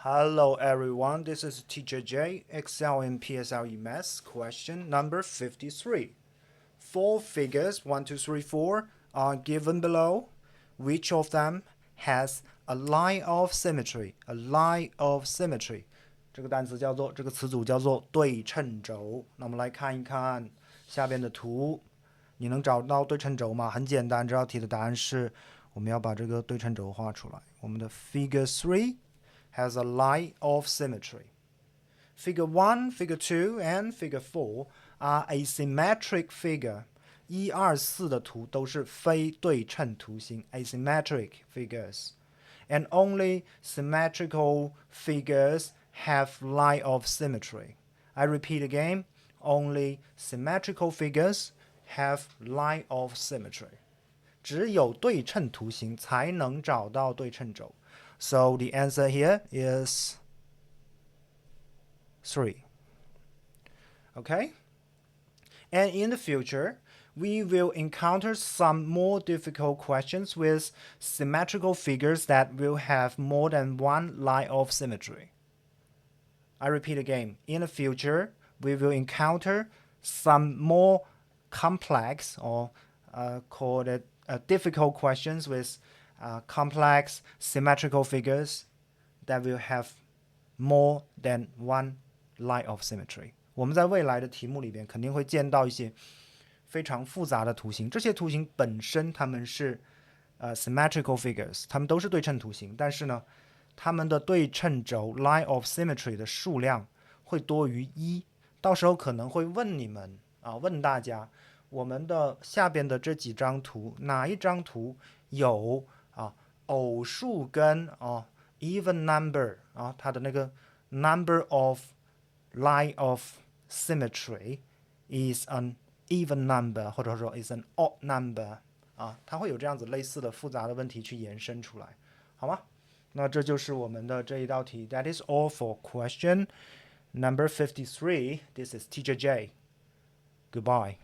Hello everyone, this is Teacher J, Excel in PSLE Maths, question number 53. Four figures, 1, 2, 3, 4, are given below. Which of them has a line of symmetry? A line of symmetry. 这个词组叫做对称轴。那我们来看一看下边的图，你能找到对称轴吗？很简单，这道题的答案是我们要把这个对称轴画出来。我们的 Figure 3 has a line of symmetry. Figure 1, Figure 2, and Figure 4 are asymmetric figure. 1、2、4的图都是非对称图形 asymmetric figures. And only symmetrical figures have line of symmetry. I repeat again, only symmetrical figures have line of symmetry. 只有对称图形才能找到对称轴。So the answer here is 3. Okay? And in the future, we will encounter some more difficult questions with symmetrical figures that will have more than one line of symmetry. I repeat again, in the future, we will encounter some more complex or called it difficult questions with complex symmetrical figures that will have more than one line of symmetry. 我们在未来的题目里边肯定会见到一些非常复杂的图形，这些图形本身它们是symmetrical figures， 它们都是对称图形，但是呢，它们的对称轴 line of symmetry 的数量会多于1，到时候可能会问你们问大家，我们的下边的这几张图哪一张图有偶数根even number 它的那个 number of line of symmetry is an even number 或者说 is an odd number 它会有这样子类似的复杂的问题去延伸出来，好吗？那这就是我们的这一道题。That is all for question number 53. This is Teacher J. Goodbye.